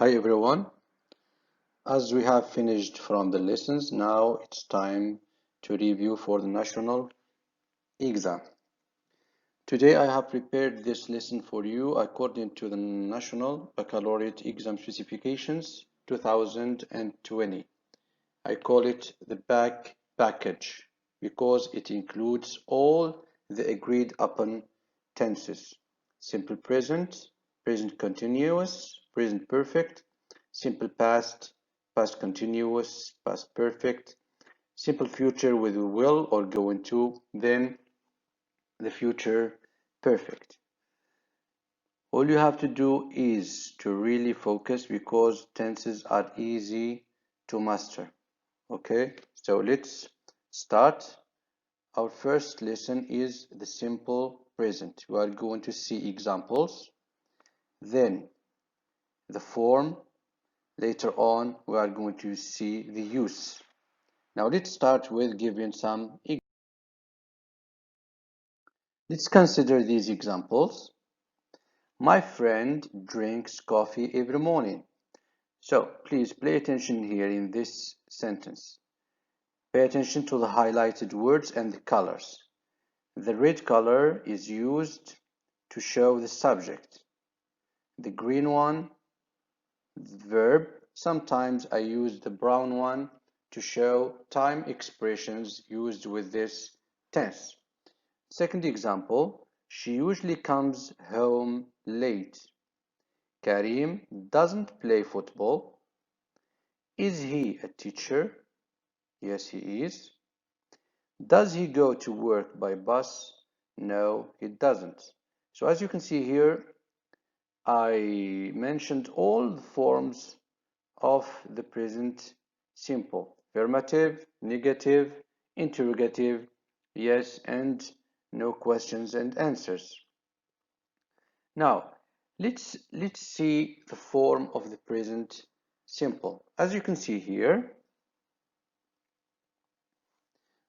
Hi everyone. As we have finished from the lessons, now it's time to review for the national exam. Today I have prepared this lesson for you according to the National Baccalaureate Exam Specifications 2020. I call it the back package because it includes all the agreed upon tenses: simple present, present continuous, present perfect, simple past, past continuous, past perfect, simple future with will or going to, then the future perfect. All you have to do is to really focus because tenses are easy to master. Okay, so let's start. Our first lesson is the simple present. We are going to see examples, then the form. Later on, we are going to see the use. Now let's start with giving some. Let's consider these examples. My friend drinks coffee every morning. So please pay attention here in this sentence. Pay attention to the highlighted words and the colors. The red color is used to show the subject. The green one, the verb. Sometimes I use the brown one to show time expressions used with this tense. Second example, she usually comes home late. Karim doesn't play football. Is he a teacher? Yes, he is. Does he go to work by bus? No, he doesn't. So as you can see here, I mentioned all the forms of the present simple: affirmative, negative, interrogative, yes and no questions and answers. Now, let's see the form of the present simple. As you can see here,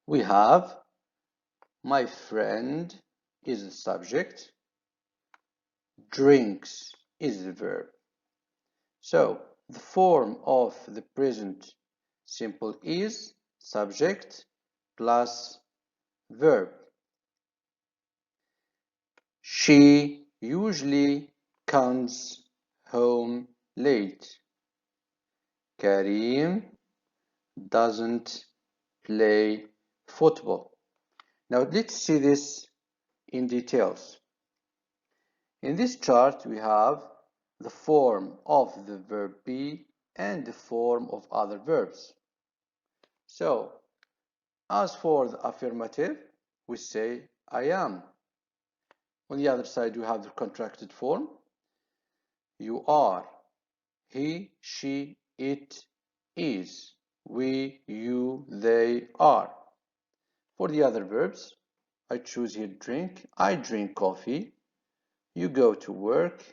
we have my friend is the subject, drinks is the verb. So the form of the present simple is subject plus verb. She usually comes home late. Karim doesn't play football. Now let's see this in details. In this chart we have the form of the verb be and the form of other verbs. So as for the affirmative, we say I am. On the other side we have the contracted form. You are. He, she, it is. We, you, they are. For the other verbs, I choose here drink. I drink coffee. You go to work.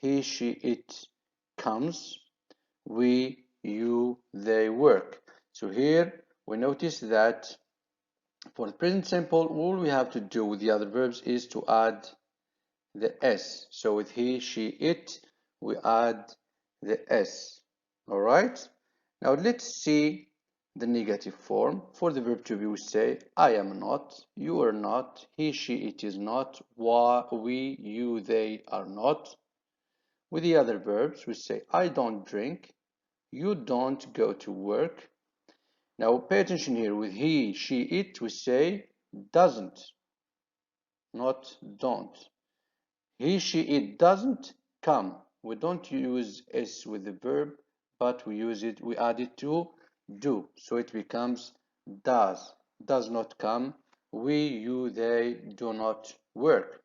He, she, it comes. We, you, they work. So here we notice that for the present simple, all we have to do with the other verbs is to add the s. So with he, she, it, we add the s. All right. Now let's see the negative form. For the verb to be, we say I am not, you are not, he, she, it is not, we, you, they are not. With the other verbs, we say I don't drink, you don't go to work. Now pay attention here. With he, she, it, we say doesn't, not don't. He, she, it doesn't come. We don't use s with the verb, but we add it to do. So it becomes does not come. We, you, they do not work.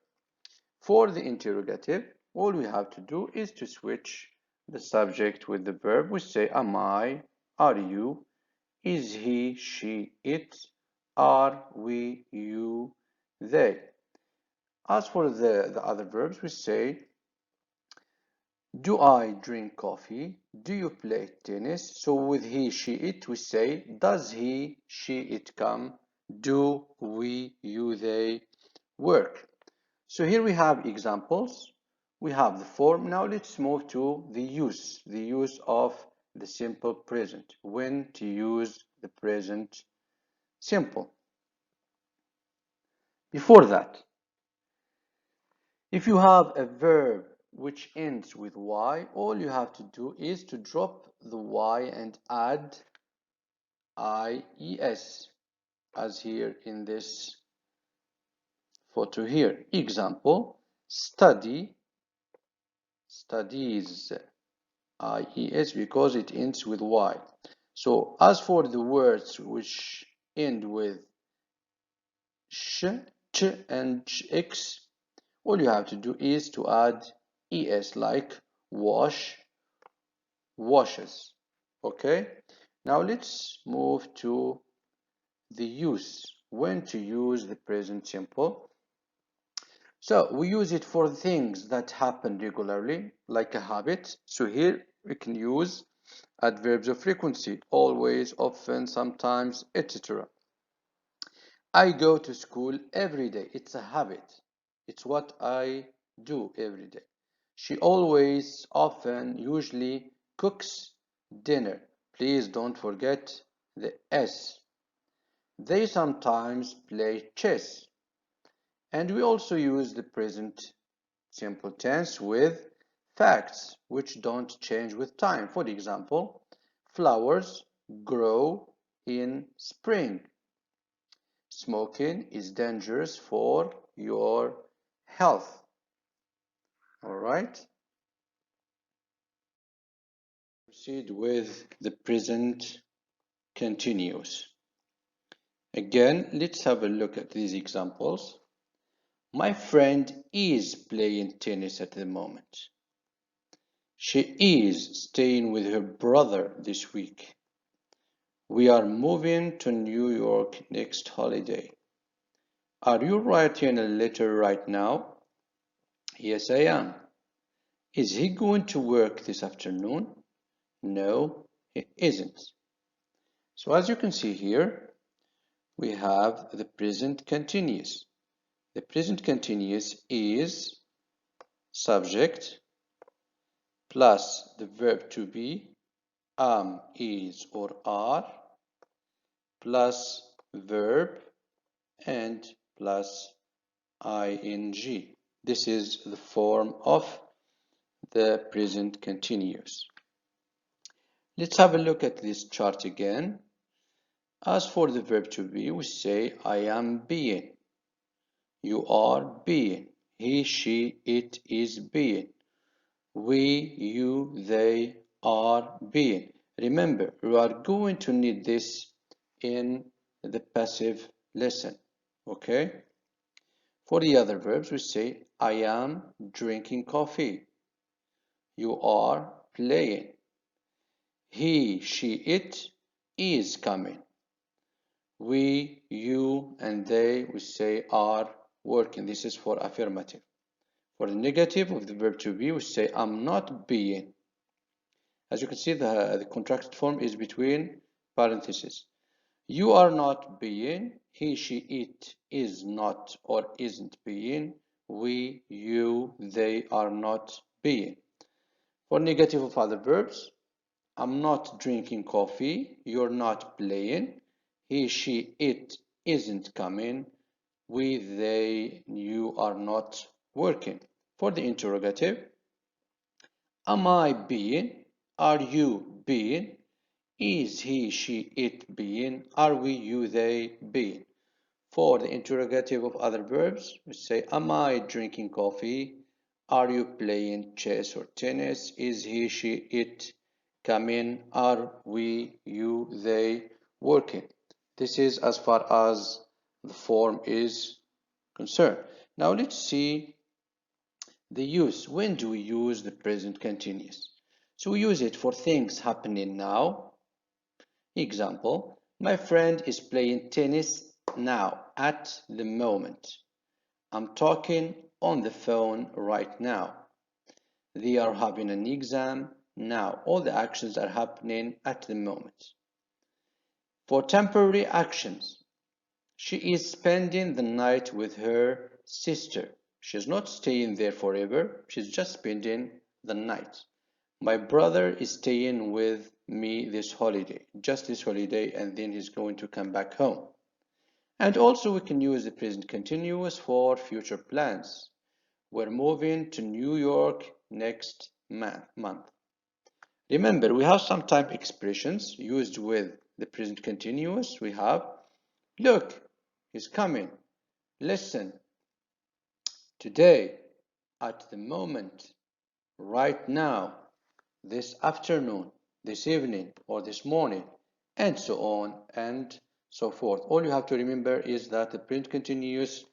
For the interrogative, all we have to do is to switch the subject with the verb. We say am I, are you, is he, she, it, are we, you, they. As for the other verbs, we say, do I drink coffee? Do you play tennis? So with he, she, it, we say, does he, she, it come? Do we, you, they work? So here we have examples. we have the form. Now let's move to the use of the simple present. When to use the present simple. Before that, if you have a verb which ends with y, all you have to do is to drop the y and add ies, as here in this photo here. Example, study, studies, ies, because it ends with y. So as for the words which end with sh, ch, and x, all you have to do is to add es, like wash, washes. Okay, now let's move to the use. When to use the present simple. So we use it for things that happen regularly, like a habit. So here we can use adverbs of frequency: always, often, sometimes, etc. I go to school every day. It's a habit. It's what I do every day. She always, often, usually cooks dinner. Please don't forget the S. They sometimes play chess. And we also use the present simple tense with facts which don't change with time. For example, flowers grow in spring. Smoking is dangerous for your health. All right. Proceed with the present continuous. Again, let's have a look at these examples. My friend is playing tennis at the moment. She is staying with her brother this week. We are moving to New York next holiday. Are you writing a letter right now? Yes, I am. Is he going to work this afternoon? No, he isn't. So as you can see here, we have the present continuous. The present continuous is subject plus the verb to be, am, is, or are, plus verb and plus ing. This is the form of the present continuous. Let's have a look at this chart again. As for the verb to be, we say I am being, you are being, he, she, it is being, we, you, they are being. Remember, we are going to need this in the passive lesson. Okay? For the other verbs, we say I am drinking coffee. You are playing. He, she, it is coming. We, you, and they, we say are working. This is for affirmative. For the negative of the verb to be, we say I'm not being. As you can see, the contracted form is between parentheses. You are not being. He, she, it is not or isn't being. We, you, they are not being. For negative of other verbs, I'm not drinking coffee. You're not playing. He, she, it isn't coming. We, they, you are not working. For the interrogative, am I being? Are you being? Is he, she, it being? Are we, you, they being? For the interrogative of other verbs, we say, am I drinking coffee? Are you playing chess or tennis? Is he, she, it coming? Are we, you, they working? This is as far as the form is concerned. Now let's see the use. When do we use the present continuous? So we use it for things happening now. Example, my friend is playing tennis now, at the moment. I'm talking on the phone right now. They are having an exam now. All the actions are happening at the moment. For temporary actions, she is spending the night with her sister. She's not staying there forever. She's just spending the night. My brother is staying with me this holiday, just this holiday, and then he's going to come back home. And also we can use the present continuous for future plans. We're moving to New York next month. Remember, we have some time expressions used with the present continuous. We have, look, he's coming. Listen, today, at the moment, right now, this afternoon, this evening, or this morning, and so on and so forth. All you have to remember is that the present continuous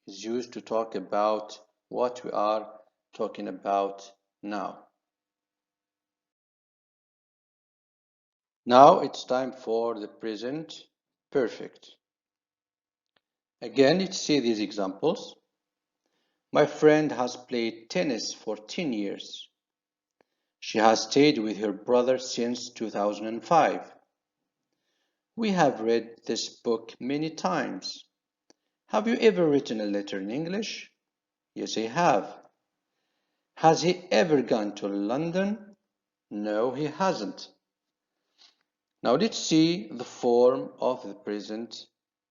is used to talk about what we are talking about now. Now it's time for the present perfect. Again, let's see these examples. My friend has played tennis for 10 years. She has stayed with her brother since 2005. We have read this book many times. Have you ever written a letter in English? Yes, I have. Has he ever gone to London? No, he hasn't. Now let's see the form of the present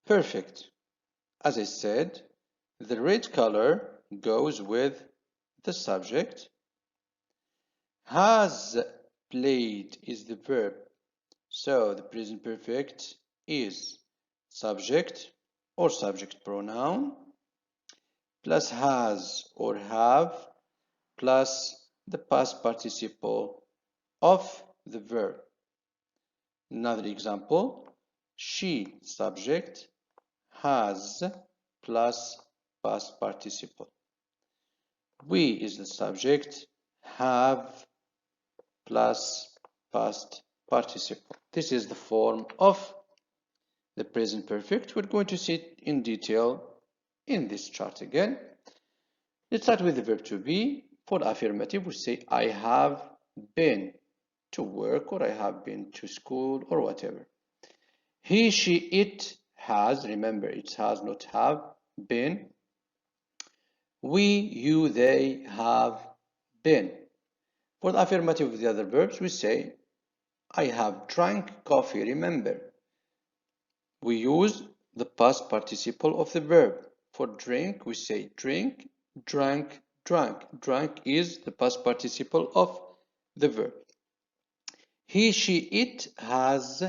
perfect. As I said, the red color goes with the subject. Has played is the verb. So the present perfect is subject or subject pronoun plus has or have plus the past participle of the verb. Another example, she subject has plus past participle. We is the subject, have plus past participle. This is the form of the present perfect. We're going to see it in detail in this chart again. Let's start with the verb to be. For affirmative, we say I have been to work, or I have been to school, or whatever. He, she, it has, remember it has, not have, been. We, you, they have been. For the affirmative of the other verbs, we say I have drank coffee, remember. We use the past participle of the verb. For drink, we say drink, drank, drank. Drank is the past participle of the verb. He, she, it has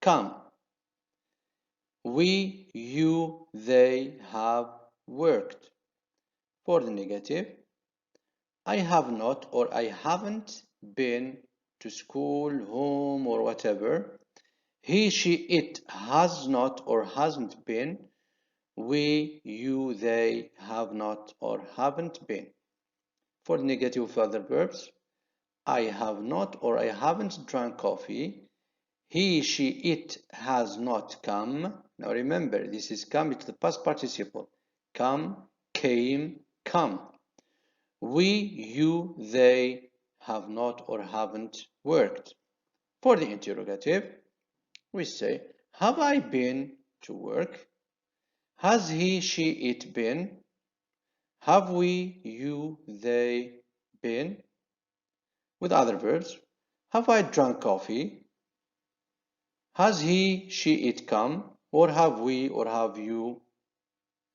come. We, you, they have worked. For the negative, I have not or I haven't been to school, home, or whatever. He, she, it has not or hasn't been. We, you, they have not or haven't been. For the negative of other verbs, I have not or I haven't drunk coffee. He, she, it has not come. Now remember, this is come, it's the past participle. Come, came, come. We, you, they have not or haven't worked. For the interrogative, we say, have I been to work? Has he, she, it been? Have we, you, they been? With other verbs, have I drunk coffee? Has he, she, it come? Or have we, or have you,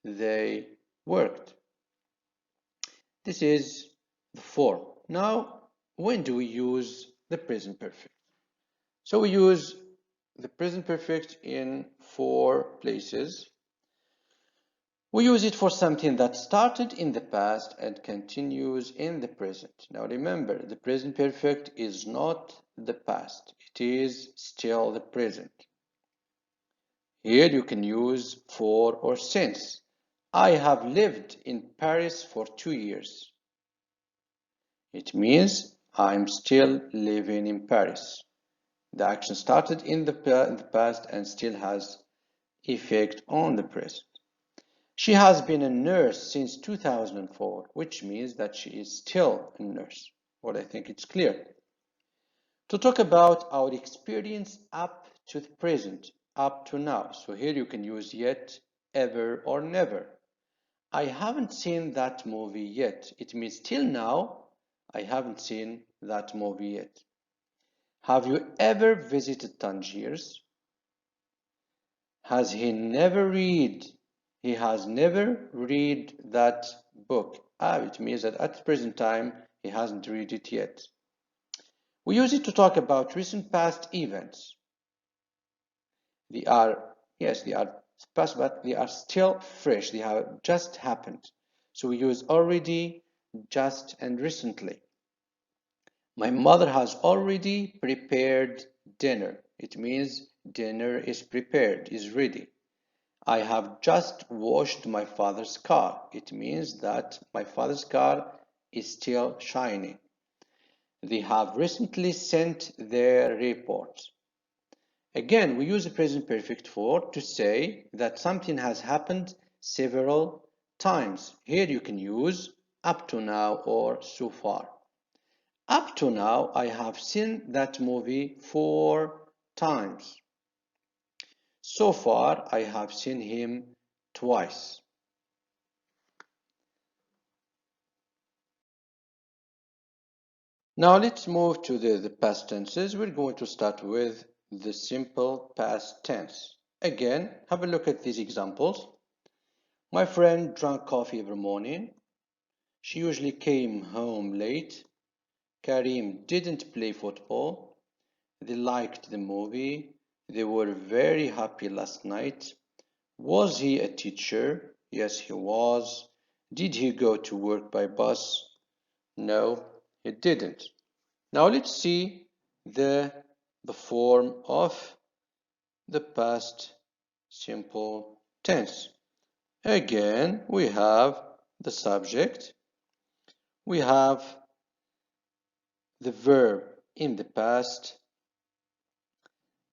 they worked? This is the form. Now, when do we use the present perfect? So we use the present perfect in 4 places. We use it for something that started in the past and continues in the present. Now remember, the present perfect is not the past. It is still the present. Here you can use for or since. I have lived in Paris for 2 years. It means I'm still living in Paris. The action started in the past and still has effect on the present. She has been a nurse since 2004, which means that she is still a nurse. Well, I think it's clear. To talk about our experience up to the present, up to now. So here you can use yet, ever, or never. I haven't seen that movie yet. It means till now, I haven't seen that movie yet. Have you ever visited Tangiers? Has he never read? He has never read that book. It means that at the present time, he hasn't read it yet. We use it to talk about recent past events. They are, yes, they are past, but they are still fresh. They have just happened. So we use already, just, and recently. My mother has already prepared dinner. It means dinner is prepared, is ready. I have just washed my father's car. It means that my father's car is still shining. They have recently sent their report. Again, we use the present perfect for to say that something has happened several times. Here you can use up to now or so far. Up to now, I have seen that movie 4 times. So far, I have seen him twice. Now let's move to the past tenses. We're going to start with the simple past tense. Again, have a look at these examples. My friend drank coffee every morning. She usually came home late. Karim didn't play football. They liked the movie. They were very happy last night. Was he a teacher? Yes, he was. Did he go to work by bus? No, he didn't. Now let's see the, the form of the past simple tense. Again, we have the subject. We have the verb in the past.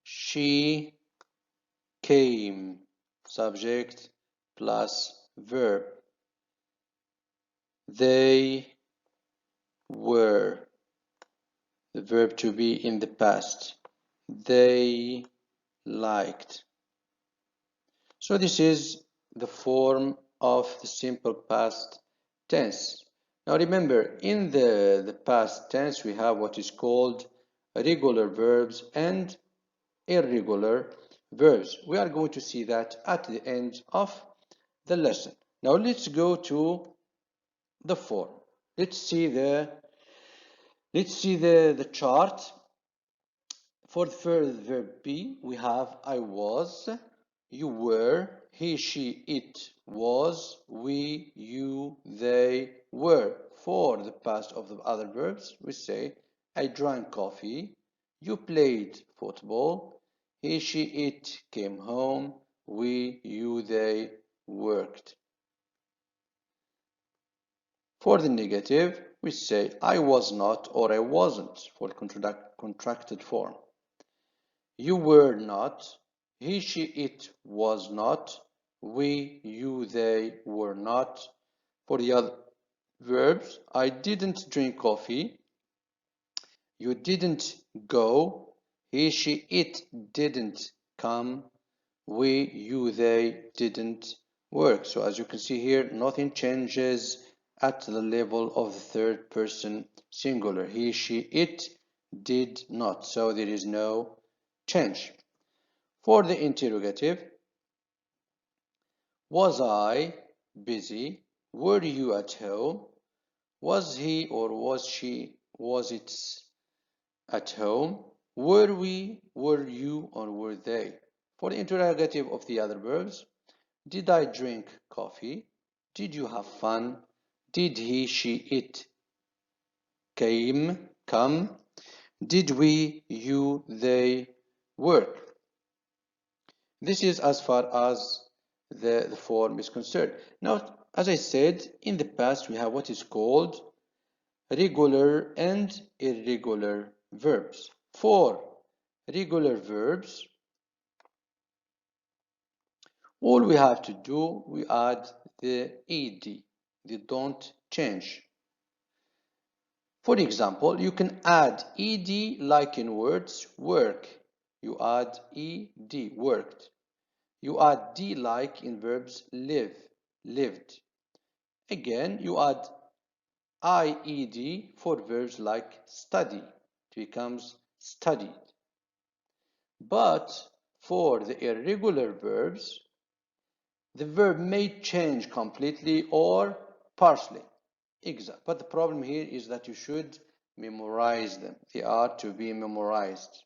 She came, subject plus verb. They were, the verb to be in the past. They liked. So this is the form of the simple past tense. Now remember, in the past tense, we have what is called regular verbs and irregular verbs. We are going to see that at the end of the lesson. Now let's go to the form. Let's see the chart. For the first verb be, we have I was, you were, he, she, it was, we, you, they were. For the past of the other verbs, we say I drank coffee, you played football, he, she, it came home, we, you, they worked. For the negative, we say I was not or I wasn't for the contracted form. You were not, he, she, it was not, we, you, they were not. For the other verbs, I didn't drink coffee, you didn't go, he, she, it didn't come, we, you, they didn't work. So as you can see here, nothing changes at the level of the third person singular. He, she, it did not. So there is no change. For the interrogative, was I busy? Were you at home? Was he or was she, was it at home? Were we, were you, or were they? For the interrogative of the other verbs, did I drink coffee? Did you have fun? Did he, she, it come? Did we, you, they work? This is as far as the form is concerned. Now, as I said, in the past we have what is called regular and irregular verbs. For regular verbs, all we have to do, we add the ed. They don't change. For example, you can add ed like in words work. You add ed, worked. You add d like in verbs live, lived. Again, you add IED for verbs like study. It becomes studied. But for the irregular verbs, the verb may change completely or partially. Exact. But the problem here is that you should memorize them. They are to be memorized.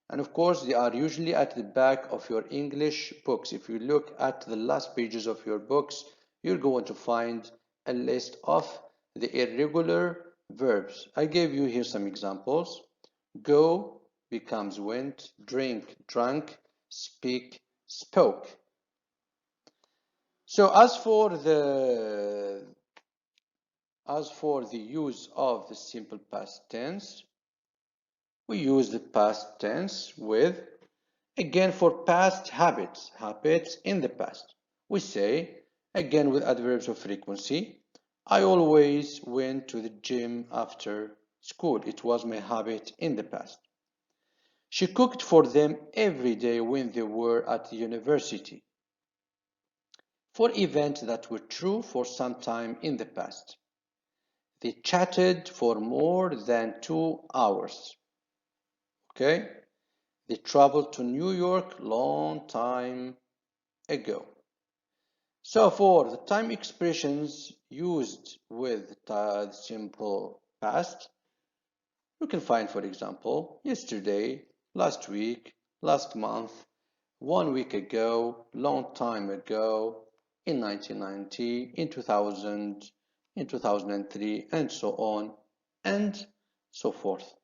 And of course, they are usually at the back of your English books. If you look at the last pages of your books, you're going to find a list of the irregular verbs. I gave you here some examples. Go becomes went, drink, drank, speak, spoke. So as for the use of the simple past tense, we use the past tense with, again, for past habits, habits in the past. We say, again with adverbs of frequency, I always went to the gym after school. It was my habit in the past. She cooked for them every day when they were at the university. For events that were true for some time in the past. They chatted for more than 2 hours. Okay? They traveled to New York long time ago. So for the time expressions used with the simple past, you can find, for example, yesterday, last week, last month, 1 week ago, long time ago, in 1990, in 2000, in 2003, and so on, and so forth.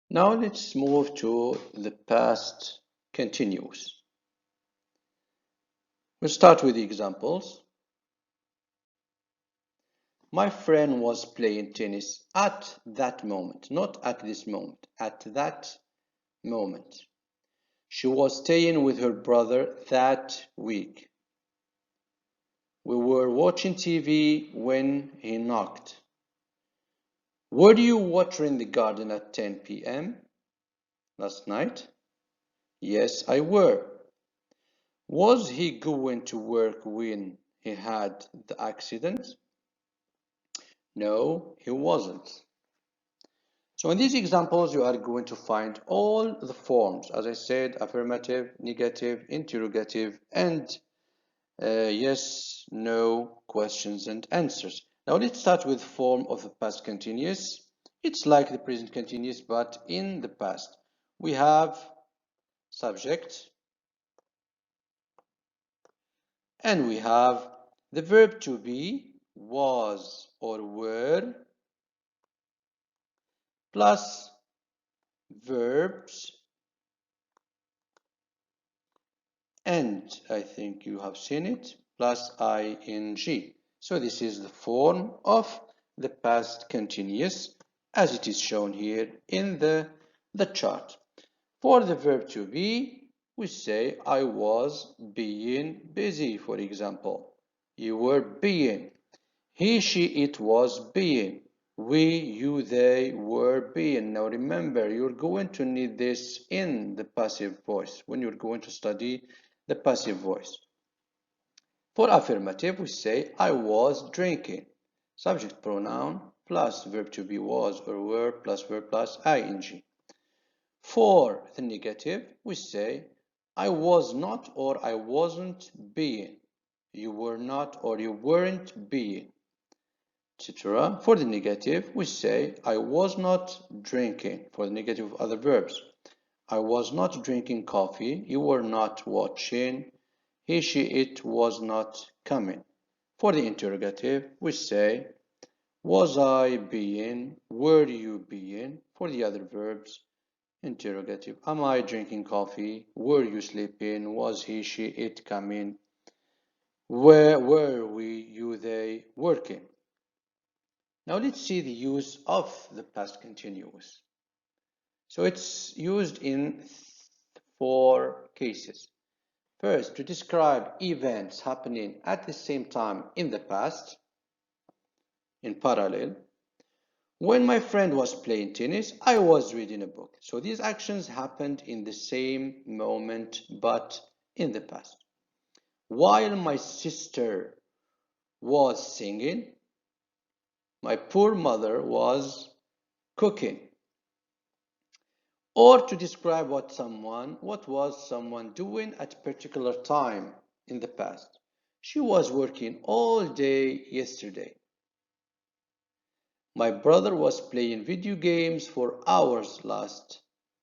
Now let's move to the past continuous. We'll start with the examples. My friend was playing tennis at that moment, not at this moment, at that moment. She was staying with her brother that week. We were watching TV when he knocked. Were you watering the garden at 10 p.m. last night? Yes, I were. Was he going to work when he had the accident? No, he wasn't. So in these examples, you are going to find all the forms, as I said, affirmative, negative, interrogative, and yes, no, questions and answers. Now let's start with form of the past continuous. It's like the present continuous, but in the past. We have subject, and we have the verb to be, was or were, plus verbs, and I think you have seen it, plus ing. So this is the form of the past continuous as it is shown here in the chart. For the verb to be, we say I was being busy, for example. You were being. He, she, it was being. We, you, they were being. Now remember, you're going to need this in the passive voice when you're going to study the passive voice. For affirmative, we say I was drinking. Subject pronoun plus verb to be was or were plus verb plus ing. For the negative, we say I was not or I wasn't being. You were not or you weren't being, etc. For the negative, we say I was not drinking. For the negative of other verbs, I was not drinking coffee. You were not watching. He, she, it was not coming. For the interrogative, we say was I being? Were you being? For the other verbs, interrogative. Am I drinking coffee? Were you sleeping? Was he, she, it coming? Where were we, you, they working? Now let's see the use of the past continuous. So it's used in 4 cases. First, to describe events happening at the same time in the past, in parallel. When my friend was playing tennis, I was reading a book. So these actions happened in the same moment, but in the past. While my sister was singing, my poor mother was cooking. Or to describe what was someone doing at a particular time in the past. She was working all day yesterday. My brother was playing video games for hours last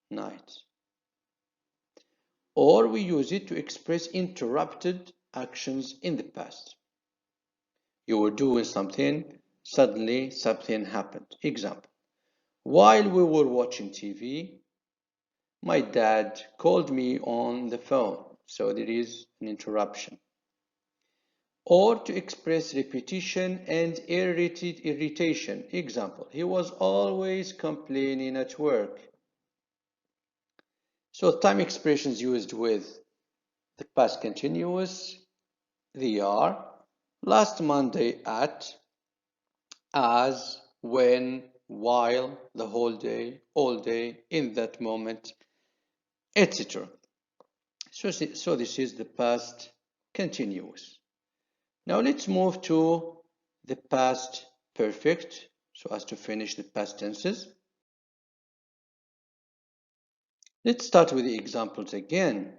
night. Or we use it to express interrupted actions in the past. You were doing something, suddenly something happened. Example: while we were watching TV, my dad called me on the phone. So there is an interruption. Or to express repetition and irritation. Example: he was always complaining at work. So time expressions used with the past continuous, they are last Monday at, as, when, while, the whole day, all day, in that moment, etc. So this is the past continuous. Now let's move to the past perfect, so as to finish the past tenses. Let's start with the examples again.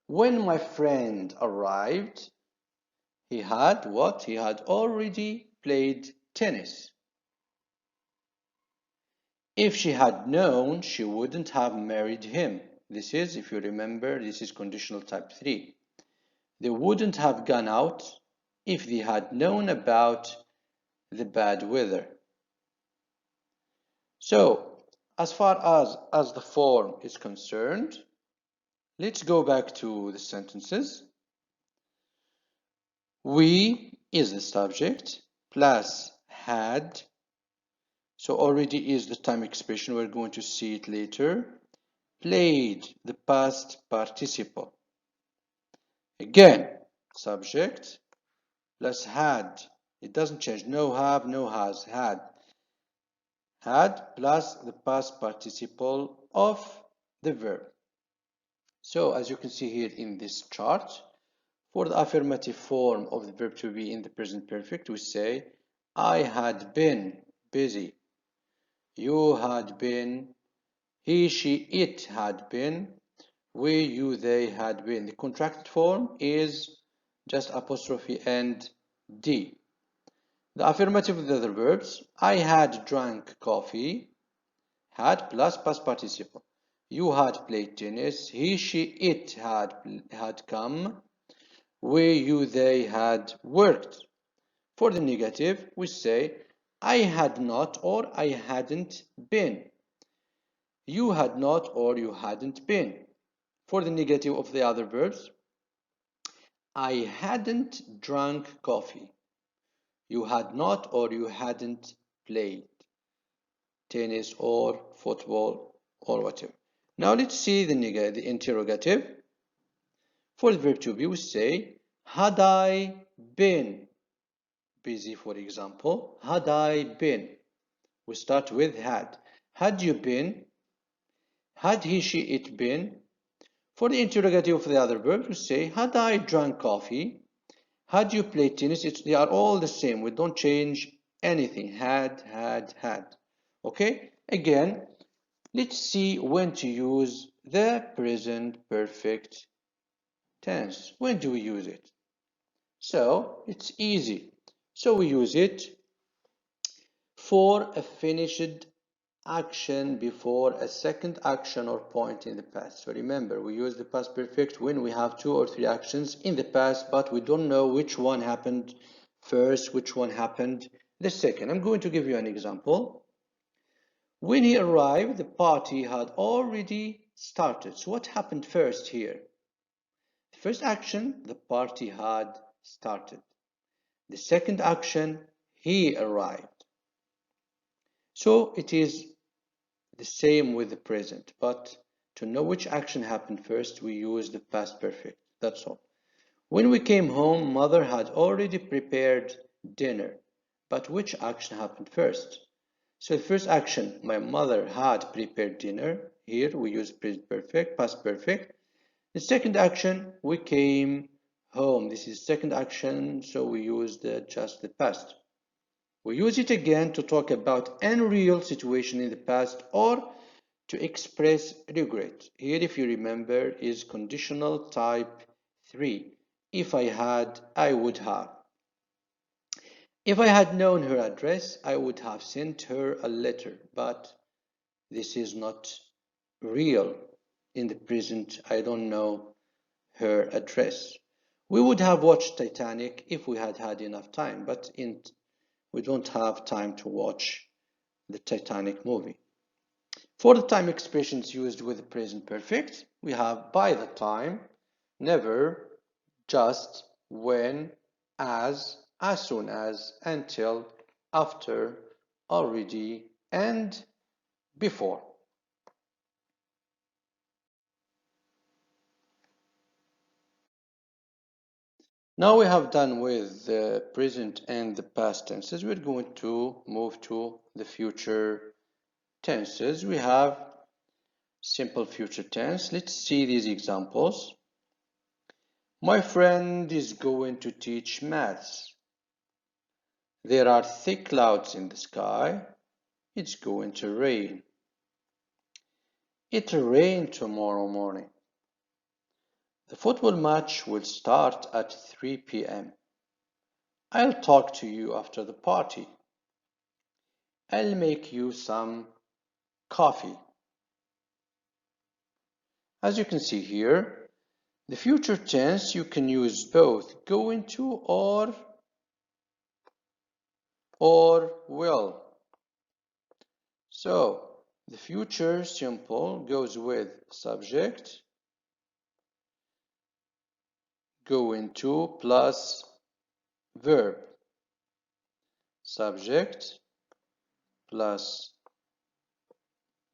When my friend arrived, he had what? He had already played tennis. If she had known, she wouldn't have married him. This is, if you remember, this is conditional type 3. They wouldn't have gone out if they had known about the bad weather. So, as far as the form is concerned, let's go back to the sentences. We is the subject, plus had. So already is the time expression, we're going to see it later. Played, the past participle. Again, subject plus had. It doesn't change. No have, no has. Had. Had plus the past participle of the verb. So as you can see here in this chart, for the affirmative form of the verb to be in the present perfect, we say, I had been busy. You had been. He, she, it had been. We, you, they had been. The contracted form is just apostrophe and D. The affirmative of the other verbs, I had drank coffee, had plus past participle. You had played tennis, he, she, it had come, we, you, they had worked. For the negative, we say, I had not or I hadn't been. You had not or you hadn't been. For the negative of the other verbs, I hadn't drunk coffee. You had not or you hadn't played tennis or football or whatever. Now let's see the interrogative. For the verb to be, we say, had I been busy, for example. Had I been? We start with had. Had you been? Had he, she, it been? For the interrogative of the other verbs, we say, had I drunk coffee? Had you played tennis? They are all the same. We don't change anything. Had. Okay? Again, let's see when to use the present perfect tense. When do we use it? So, it's easy. So we use it for a finished action before a second action or point in the past. So remember, we use the past perfect when we have 2 or 3 actions in the past, but we don't know which one happened first, which one happened the second. I'm going to give you an example. When he arrived, the party had already started. So what happened first here? The first action, the party had started. The second action, he arrived. So it is the same with the present, but to know which action happened first, we use the past perfect. That's all. When we came home, mother had already prepared dinner. But which action happened first? So the first action, my mother had prepared dinner. Here we use present perfect, past perfect. The second action, we came home. This is second action, so we use just the past. We use it again to talk about unreal situation in the past or to express regret. Here, if you remember, is conditional type 3. If I had, I would have. If I had known her address, I would have sent her a letter, but this is not real. In the present, I don't know her address. We would have watched Titanic if we had had enough time, but we don't have time to watch the Titanic movie. For the time expressions used with the present perfect, we have by the time, never, just, when, as soon as, until, after, already, and before. Now we have done with the present and the past tenses. We're going to move to the future tenses. We have simple future tense. Let's see these examples. My friend is going to teach maths. There are thick clouds in the sky. It's going to rain. It'll rain tomorrow morning. The football match will start at 3 p.m. I'll talk to you after the party. I'll make you some coffee. As you can see here, the future tense you can use both going to or will. So the future simple goes with subject, going to plus verb. Subject plus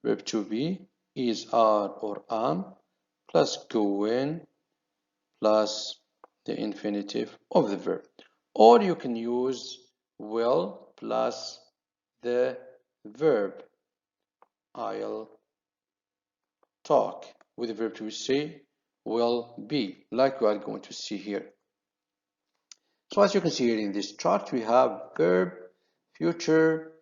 verb to be is are or am plus going plus the infinitive of the verb. Or you can use will plus the verb. I'll talk with the verb to say will be, like we are going to see here. So as you can see here in this chart, we have verb, future,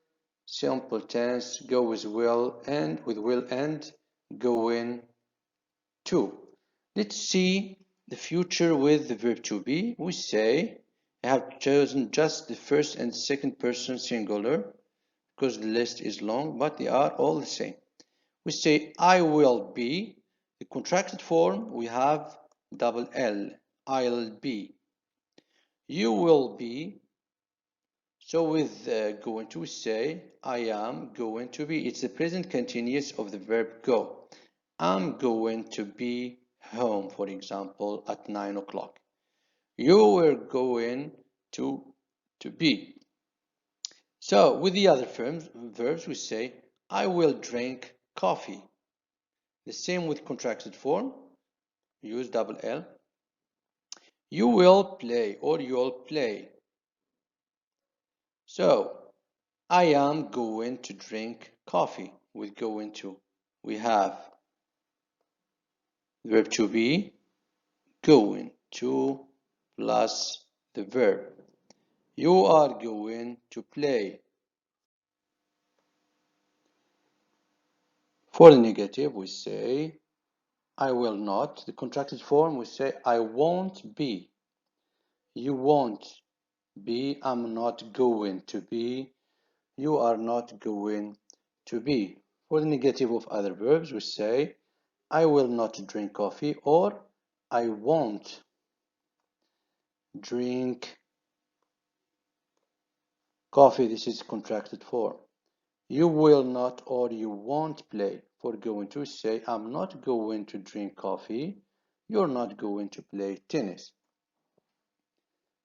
simple tense, go with will and going to. Let's see the future with the verb to be. We say I have chosen just the first and second person singular because the list is long, but they are all the same. We say I will be. The contracted form we have double L, I'll be. You will be. So with going to say I am going to be. It's the present continuous of the verb go. I'm going to be home, for example, at 9 o'clock. You were going to be. So with the other verbs, we say I will drink coffee. The same with contracted form. Use double L. You will play or you'll play. So I am going to drink coffee with going to. We have the verb to be, going to plus the verb. You are going to play. For the negative, we say I will not. The contracted form, we say I won't be. You won't be. I'm not going to be. You are not going to be. For the negative of other verbs, we say I will not drink coffee or I won't drink coffee. This is contracted form. You will not or you won't play. For going to say I'm not going to drink coffee. You're not going to play tennis.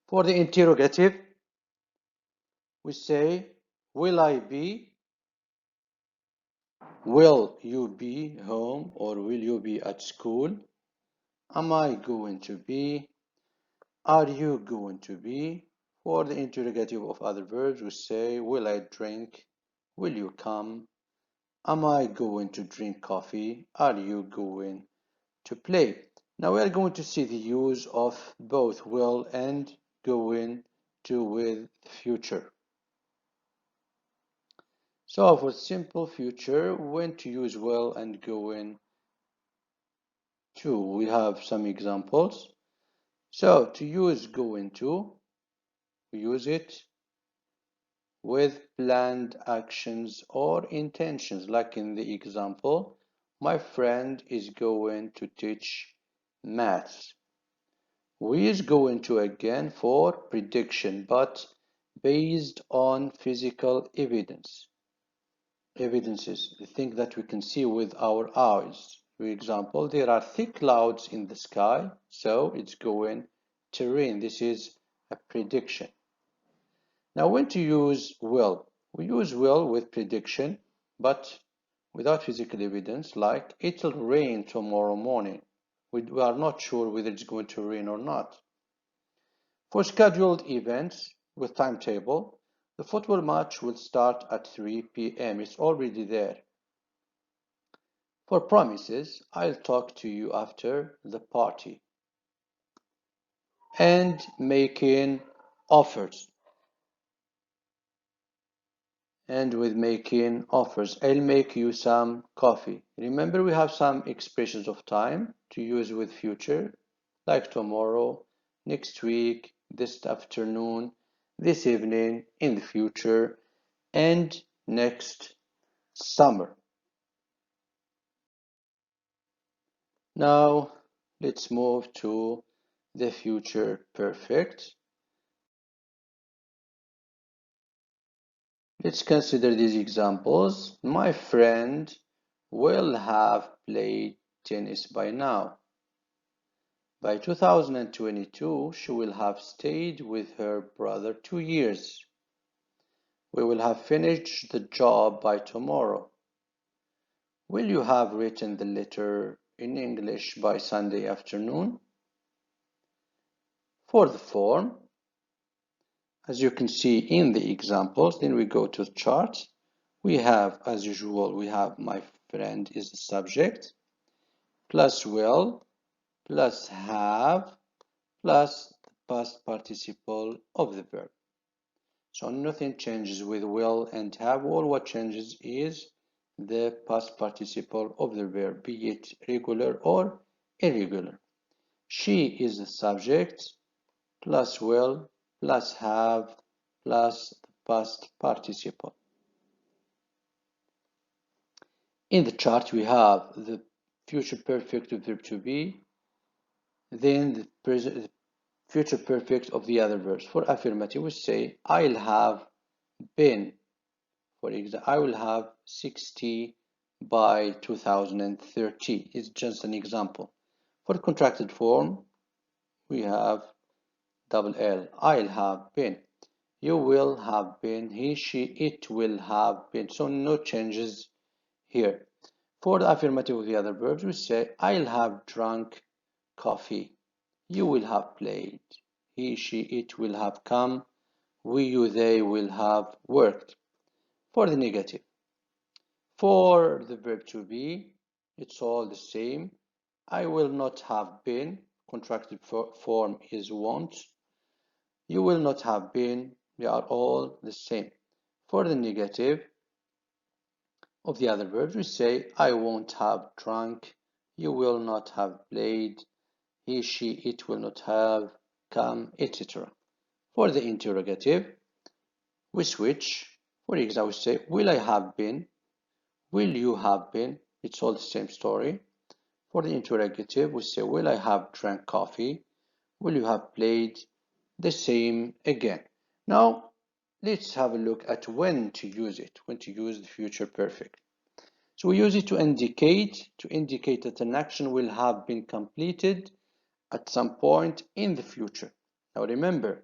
For the interrogative, we say will I be? Will you be home or will you be at school? Am I going to be? Are you going to be? For the interrogative of other verbs, we say will I drink? Will you come? Am I going to drink coffee? Are you going to play? Now we are going to see the use of both will and going to with the future. So for simple future, when to use will and going to, we have some examples. So to use going to, we use it with planned actions or intentions, like in the example, my friend is going to teach maths. We use going to again for prediction, but based on physical evidences, the thing that we can see with our eyes. For example, there are thick clouds in the sky, so it's going to rain. This is a prediction. Now, when to use will? We use will with prediction, but without physical evidence, like it'll rain tomorrow morning. We are not sure whether it's going to rain or not. For scheduled events with timetable, the football match will start at 3 p.m. It's already there. For promises, I'll talk to you after the party. And making offers. And with making offers, I'll make you some coffee. Remember, we have some expressions of time to use with future, like tomorrow, next week, this afternoon, this evening, in the future, and next summer. Now, let's move to the future perfect. Let's consider these examples. My friend will have played tennis by now. By 2022, she will have stayed with her brother 2 years. We will have finished the job by tomorrow. Will you have written the letter in English by Sunday afternoon? For the form, as you can see in the examples, then we go to the chart. We have, as usual, we have my friend is the subject, plus will, plus have, plus the past participle of the verb. So nothing changes with will and have. All what changes is the past participle of the verb, be it regular or irregular. She is the subject, plus will, plus have, plus the past participle. In the chart, we have the future perfect of verb to be, then the future perfect of the other verbs. For affirmative, we say, I'll have been. For example, I will have 60 by 2030. It's just an example. For contracted form, we have double L. I'll have been. You will have been. He, she, it will have been. So no changes here. For the affirmative of the other verbs, we say, I'll have drunk coffee. You will have played. He, she, it will have come. We, you, they will have worked. For the negative, for the verb to be, it's all the same. I will not have been. Contracted form is won't. You will not have been. They are all the same. For the negative of the other verbs, we say, I won't have drunk. You will not have played. He, she, it will not have come, etc. For the interrogative, we switch. For example, we say, will I have been? Will you have been? It's all the same story. For the interrogative, we say, will I have drank coffee? Will you have played? The same again. Now, let's have a look at when to use it, when to use the future perfect. So we use it to indicate that an action will have been completed at some point in the future. Now remember,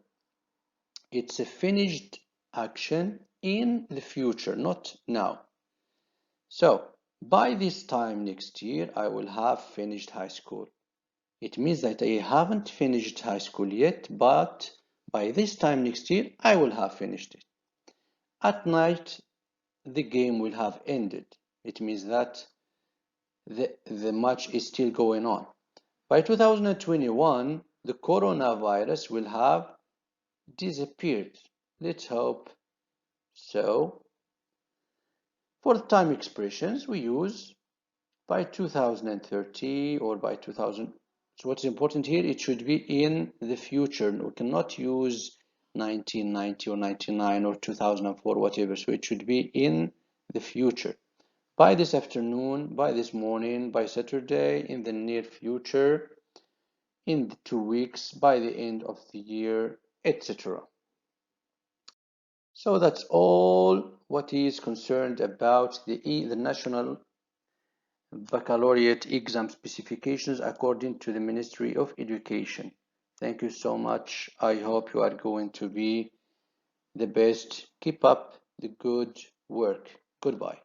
it's a finished action in the future, not now. So, by this time next year, I will have finished high school. It means that I haven't finished high school yet, but by this time next year, I will have finished it. At night, the game will have ended. It means that the match is still going on. By 2021, the coronavirus will have disappeared. Let's hope so. For time expressions, we use by 2030 or by 2000. So what's important here, it should be in the future. We cannot use 1990 or 99 or 2004, whatever. So it should be in the future. By this afternoon, by this morning, by Saturday, in the near future, in the 2 weeks, by the end of the year, etc. So that's all what is concerned about the National Baccalaureate exam specifications according to the Ministry of Education. Thank you so much. I hope you are going to be the best. Keep up the good work. Goodbye.